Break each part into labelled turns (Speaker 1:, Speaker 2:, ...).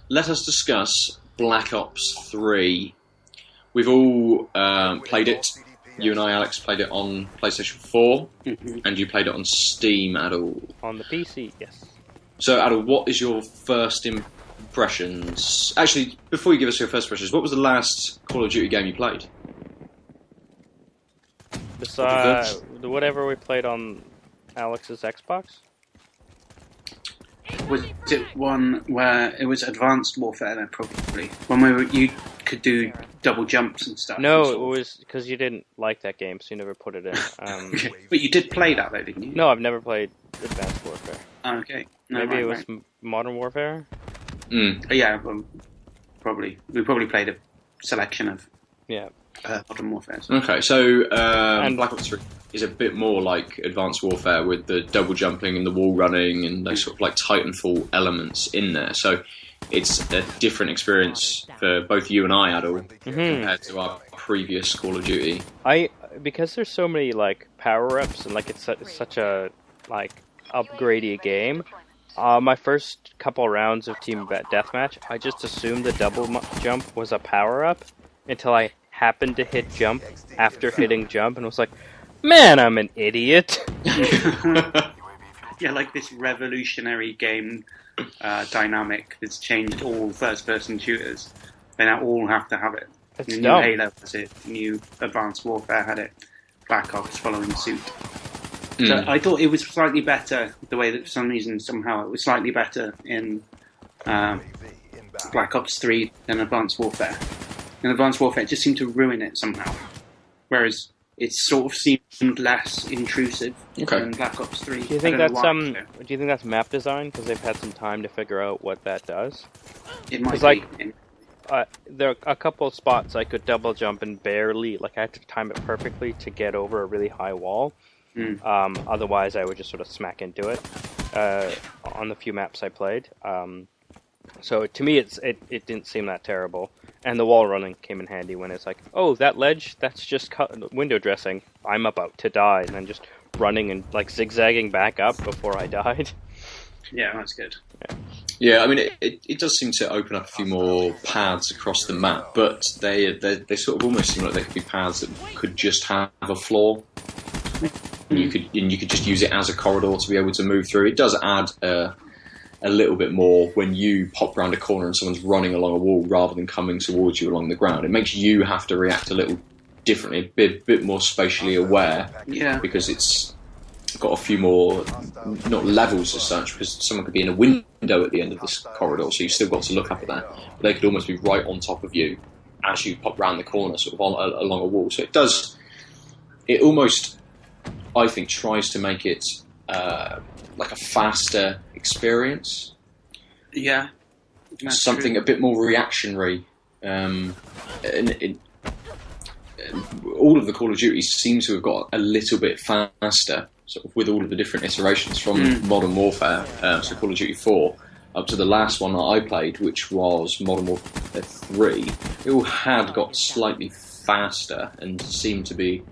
Speaker 1: Let us discuss Black Ops 3. We've all played it. You and I, Alex, played it on PlayStation 4, and you played it on Steam, Aadil.
Speaker 2: On the PC, yes.
Speaker 1: So, Aadil, what is your first impressions? Actually, before you give us your first impressions, what was the last Call of Duty game you played?
Speaker 2: Besides, whatever we played on Alex's Xbox?
Speaker 3: Was it one where it was Advanced Warfare then, probably? When you could do double jumps and stuff?
Speaker 2: No, it was because you didn't like that game, so you never put it in.
Speaker 3: But you did play that though, didn't you?
Speaker 2: No, I've never played Advanced Warfare.
Speaker 3: Oh, okay. No,
Speaker 2: Maybe
Speaker 3: right,
Speaker 2: it was
Speaker 3: right.
Speaker 2: Modern Warfare?
Speaker 3: Yeah, probably. We probably played a selection of Modern Warfare.
Speaker 1: Okay, so Black Ops 3 is a bit more like Advanced Warfare with the double jumping and the wall running and those sort of like Titanfall elements in there. So it's a different experience for both you and I, Aadil, compared to our previous Call of Duty.
Speaker 2: Because there's so many like power-ups and like it's such a like upgradey game. My first couple rounds of Team Deathmatch, I just assumed the double jump was a power-up until I happened to hit jump after hitting jump and was like, man, I'm an idiot.
Speaker 3: Yeah, like this revolutionary game dynamic that's changed all first-person shooters. They now all have to have it.
Speaker 2: It's
Speaker 3: New
Speaker 2: dumb.
Speaker 3: Halo has it. New Advanced Warfare had it. Black Ops following suit. So I thought it was slightly better, the way that for some reason, somehow, it was slightly better in Black Ops 3 than Advanced Warfare. In Advanced Warfare, it just seemed to ruin it somehow. Whereas it sort of seemed less intrusive than Black Ops 3.
Speaker 2: Do you think that's map design? Because they've had some time to figure out what that does.
Speaker 3: It might be.
Speaker 2: There are a couple of spots I could double jump and barely, like I had to time it perfectly to get over a really high wall. Otherwise, I would just sort of smack into it on the few maps I played. So to me, it didn't seem that terrible. And the wall running came in handy when it's like, oh, that ledge, that's just window dressing. I'm about to die. And then just running and like zigzagging back up before I died.
Speaker 3: Yeah, that's good.
Speaker 1: Yeah, I mean, it does seem to open up a few more paths across the map, but they sort of almost seem like they could be paths that could just have a floor. And you could just use it as a corridor to be able to move through. It does add a little bit more when you pop round a corner and someone's running along a wall rather than coming towards you along the ground. It makes you have to react a little differently, a bit more spatially aware.
Speaker 3: Yeah.
Speaker 1: Because it's got a few more, not levels as such, because someone could be in a window at the end of this corridor, so you've still got to look up at that. But they could almost be right on top of you as you pop round the corner, sort of along a wall. So it almost, I think, tries to make it like a faster experience.
Speaker 3: Yeah.
Speaker 1: Something a bit more reactionary. All of the Call of Duties seem to have got a little bit faster, sort of with all of the different iterations from Modern Warfare, so Call of Duty 4, up to the last one that I played, which was Modern Warfare 3. It all had got slightly faster and seemed to be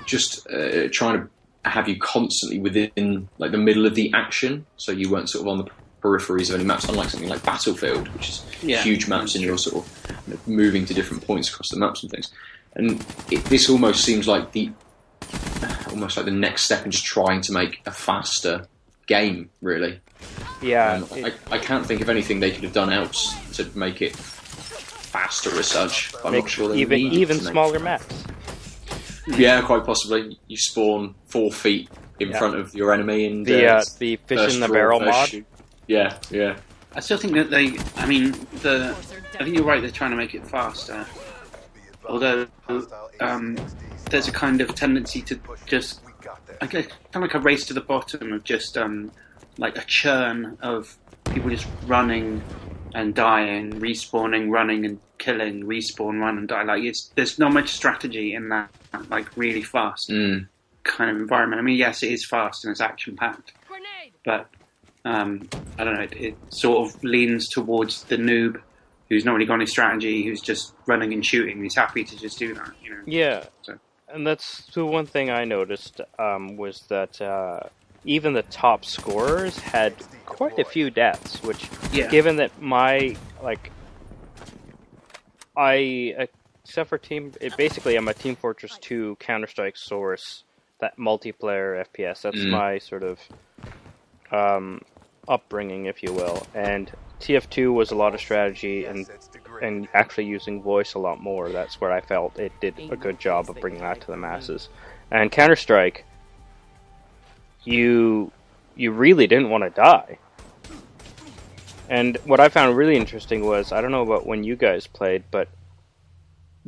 Speaker 1: just trying to have you constantly within like the middle of the action, so you weren't sort of on the peripheries of any maps, unlike something like Battlefield, which is huge maps and you're sort of moving to different points across the maps and things. And this almost seems like the next step in just trying to make a faster game, really.
Speaker 2: Yeah.
Speaker 1: I can't think of anything they could have done else to make it faster as such. I'm not sure they
Speaker 2: even smaller maps.
Speaker 1: Yeah, quite possibly. You spawn 4 feet in front of your enemy, and
Speaker 2: the fish in the barrel mod.
Speaker 1: Shoot. Yeah.
Speaker 3: I still think that I think you're right, they're trying to make it faster. Although, there's a kind of tendency to just, kind of like a race to the bottom of just, like a churn of people just running and dying, respawning, running and killing, respawn, run and die. Like, there's not much strategy in that, like, really fast kind of environment. I mean, yes, it is fast and it's action-packed, but I don't know, it sort of leans towards the noob who's not really got any strategy, who's just running and shooting. He's happy to just do that, you know.
Speaker 2: Yeah,
Speaker 3: so.
Speaker 2: And that's the one thing I noticed was that even the top scorers had quite a few deaths, which,
Speaker 3: Yeah.
Speaker 2: given that except for basically I'm a Team Fortress 2 Counter-Strike source, that multiplayer FPS. That's my sort of upbringing, if you will. And TF2 was a lot of strategy and actually using voice a lot more. That's where I felt it did a good job of bringing that to the masses. And Counter-Strike, you really didn't want to die. And what I found really interesting was, I don't know about when you guys played, but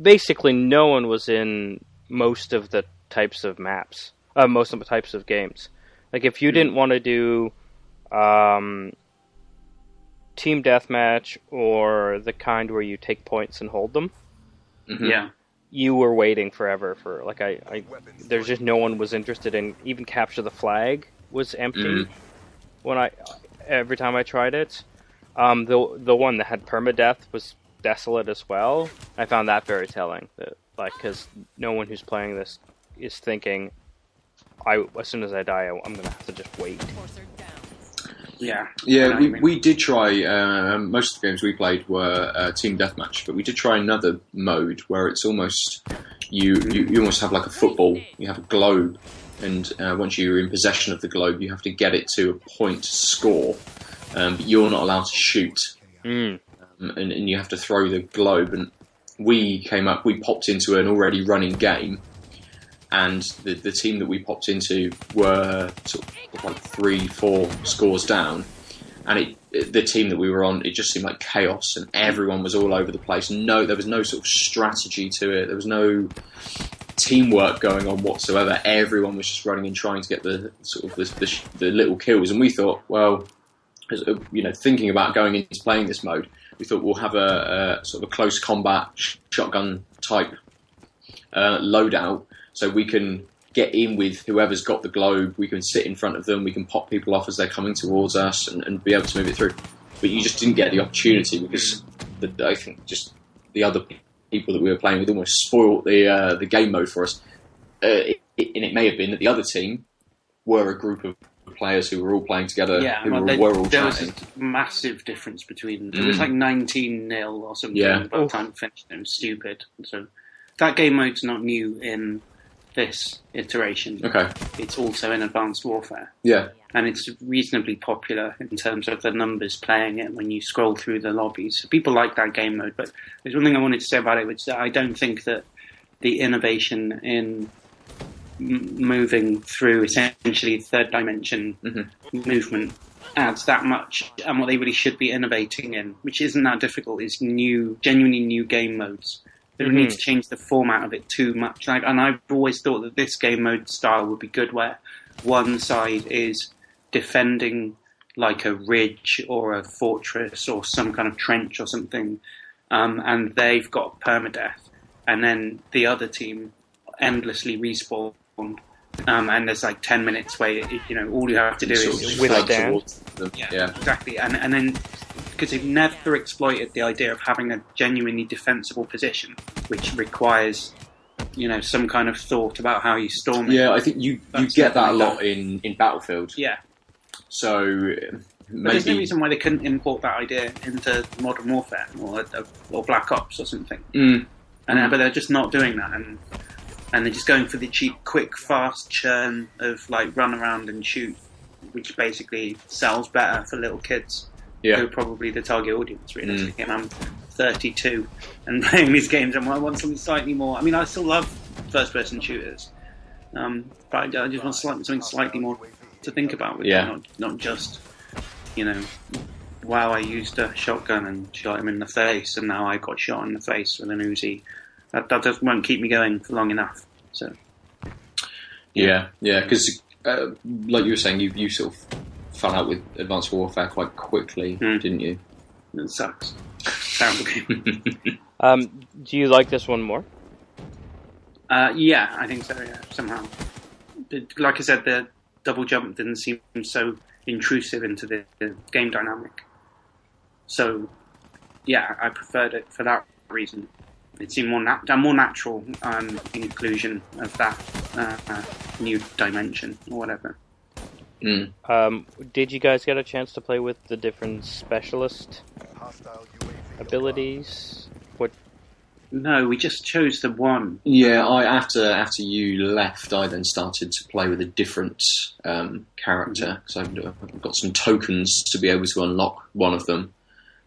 Speaker 2: basically no one was in most of the types of maps, most of the types of games. Like, if you didn't want to do team deathmatch or the kind where you take points and hold them,
Speaker 3: Yeah.
Speaker 2: you were waiting forever for, like, there's just no one was interested in, even capture the flag was empty every time I tried it. The one that had permadeath was desolate as well. I found that very telling. Because no one who's playing this is thinking, as soon as I die, I'm going to have to just wait.
Speaker 3: Yeah.
Speaker 1: Yeah, we did try, most of the games we played were team deathmatch, but we did try another mode where it's almost, you almost have like a football, you have a globe, and once you're in possession of the globe, you have to get it to a point to score, but you're not allowed to shoot. And you have to throw the globe, and we popped into an already running game, and the team that we popped into were sort of like 3-4 scores down, and the team that we were on, it just seemed like chaos, and everyone was all over the place. There was no sort of strategy to it. There was no teamwork going on whatsoever. Everyone was just running and trying to get the little kills, and we thought, well, thinking about going into playing this mode, we thought we'll have a sort of a close combat shotgun type loadout, so we can get in with whoever's got the globe. We can sit in front of them. We can pop people off as they're coming towards us and be able to move it through. But you just didn't get the opportunity because I think just the other people that we were playing with almost spoiled the game mode for us. And it may have been that the other team were a group of players who were all playing together, were all
Speaker 3: there
Speaker 1: chatting.
Speaker 3: was a massive difference between them. It was like 19-0 or something by the time it finished. It was stupid. So that game mode's not new in this iteration.
Speaker 1: Okay.
Speaker 3: It's also in Advanced Warfare.
Speaker 1: Yeah.
Speaker 3: And it's reasonably popular in terms of the numbers playing it when you scroll through the lobbies. So people like that game mode, but there's one thing I wanted to say about it, which I don't think that the innovation in moving through essentially third dimension movement adds that much, and what they really should be innovating in, which isn't that difficult, is genuinely new game modes. They don't need to change the format of it too much. And I've always thought that this game mode style would be good, where one side is defending like a ridge or a fortress or some kind of trench or something, and they've got permadeath, and then the other team endlessly respawn. And there's like 10 minutes where all you have to do is
Speaker 2: withstand.
Speaker 3: Yeah, exactly. And then because they've never exploited the idea of having a genuinely defensible position, which requires some kind of thought about how you storm it.
Speaker 1: Yeah, I think you get that a lot in Battlefield.
Speaker 3: Yeah.
Speaker 1: So
Speaker 3: maybe there's no reason why they couldn't import that idea into Modern Warfare or Black Ops or something. But they're just not doing that, and they're just going for the cheap, quick, fast churn of like run around and shoot, which basically sells better for little kids who are probably the target audience, realistically. And I'm 32 and playing these games, and I want something slightly more. I mean, I still love first-person shooters, but I just want something slightly more to think about with them, not just, wow, I used a shotgun and shot him in the face, and now I got shot in the face with an Uzi. That just won't keep me going for long enough. So,
Speaker 1: yeah, because like you were saying, you sort of fell out with Advanced Warfare quite quickly, didn't you?
Speaker 3: It sucks. Terrible game.
Speaker 2: Do you like this one more?
Speaker 3: Yeah, I think so. Yeah, somehow. Like I said, the double jump didn't seem so intrusive into the game dynamic. So, yeah, I preferred it for that reason. It seemed more natural inclusion of that new dimension or whatever.
Speaker 2: Did you guys get a chance to play with the different specialist abilities? What?
Speaker 3: No, we just chose the one.
Speaker 1: Yeah, after you left, I then started to play with a different character, because I've got some tokens to be able to unlock one of them.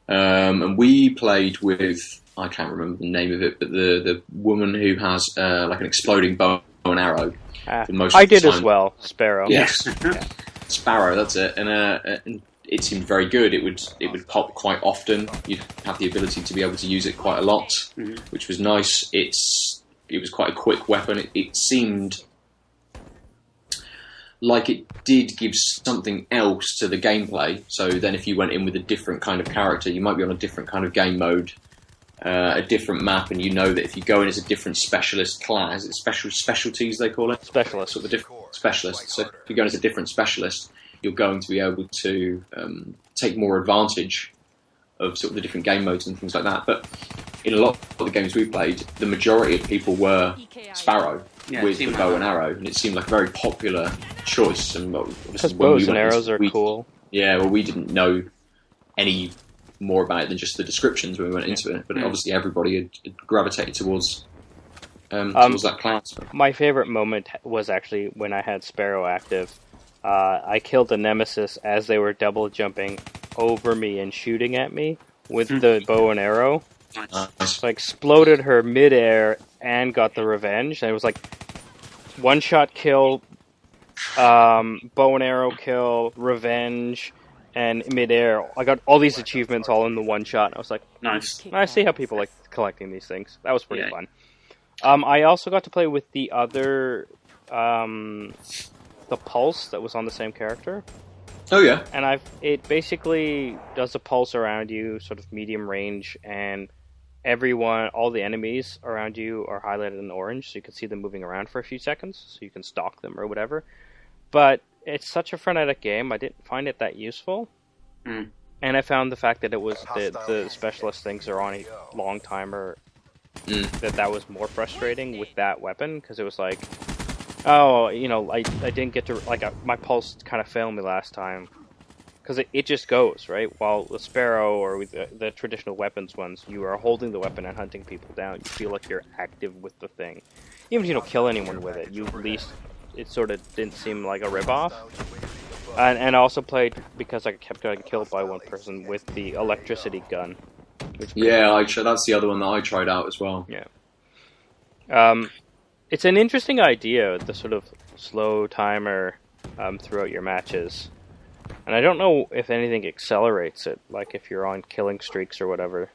Speaker 1: And we played with, I can't remember the name of it, but the woman who has like an exploding bow and arrow.
Speaker 2: I did as well, Sparrow.
Speaker 1: Yes, yeah. Sparrow, that's it. And it seemed very good. It would pop quite often. You'd have the ability to be able to use it quite a lot, which was nice. It was quite a quick weapon. It seemed like it did give something else to the gameplay. So then if you went in with a different kind of character, you might be on a different kind of game mode, a different map, and you know that if you go in as a different specialist class, it's specialties they call it?
Speaker 2: Specialist.
Speaker 1: Sort of a different specialist. So if you go in as a different specialist, you're going to be able to take more advantage of sort of the different game modes and things like that. But in a lot of the games we played, the majority of people were Sparrow with the bow and arrow, and it seemed like a very popular choice. And
Speaker 2: because bows and arrows are cool.
Speaker 1: Yeah, well, we didn't know any more about it than just the descriptions when we went into it, but obviously everybody had gravitated towards that class.
Speaker 2: My favorite moment was actually when I had Sparrow active. I killed the Nemesis as they were double jumping over me and shooting at me with the bow and arrow.
Speaker 1: Nice.
Speaker 2: So I exploded her midair and got the revenge. And it was like one shot kill, bow and arrow kill, revenge, and midair. I got all these achievements all in the one shot. I was like,
Speaker 3: nice.
Speaker 2: I see how people like collecting these things. That was pretty fun. I also got to play with the other, the pulse that was on the same character.
Speaker 1: Oh yeah.
Speaker 2: And it basically does a pulse around you, sort of medium range, and all the enemies around you are highlighted in orange, so you can see them moving around for a few seconds, so you can stalk them or whatever. But it's such a frenetic game, I didn't find it that useful. And I found the fact that it was the specialist things are on a long timer, that was more frustrating with that weapon, because it was like, oh, I didn't get to, my pulse kind of failed me last time. Because it just goes, right? While the Sparrow or with the traditional weapons ones, you are holding the weapon and hunting people down. You feel like you're active with the thing. Even if you don't kill anyone with it, you at least, it sort of didn't seem like a ripoff. And I also played, because I kept getting killed by one person, with the electricity gun.
Speaker 1: That's the other one that I tried out as well.
Speaker 2: Yeah. It's an interesting idea, the sort of slow timer throughout your matches. And I don't know if anything accelerates it, like if you're on killing streaks or whatever.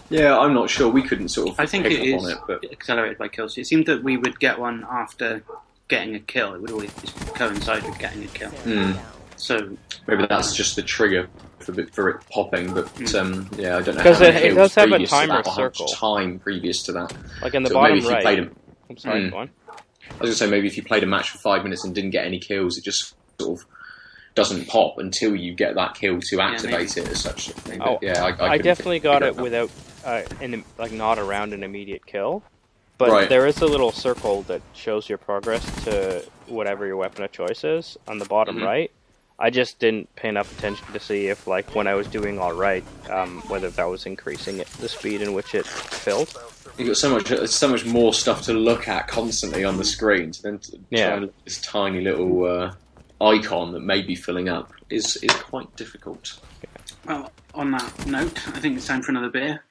Speaker 1: Yeah, I'm not sure. We couldn't sort of
Speaker 3: I think
Speaker 1: pick
Speaker 3: it
Speaker 1: up
Speaker 3: is
Speaker 1: on it, but
Speaker 3: accelerated by kills. It seemed that we would get one after getting a kill. It would always coincide with getting a kill. So
Speaker 1: maybe that's just the trigger for it popping. But I don't know.
Speaker 2: Because it does have a timer circle.
Speaker 1: Time previous to that,
Speaker 2: like in the bottom right.
Speaker 1: I'm sorry, go on. I was going to say, maybe if you played a match for 5 minutes and didn't get any kills, it just sort of doesn't pop until you get that kill to activate it as such.
Speaker 2: I definitely got it without, not around an immediate kill. But there is a little circle that shows your progress to whatever your weapon of choice is on the bottom right. I just didn't pay enough attention to see if, when I was doing alright, whether that was increasing the speed in which it filled.
Speaker 1: You've got so much more stuff to look at constantly on the screen, to then try and look at this tiny little icon that may be filling up is quite difficult.
Speaker 3: Well, on that note, I think it's time for another beer.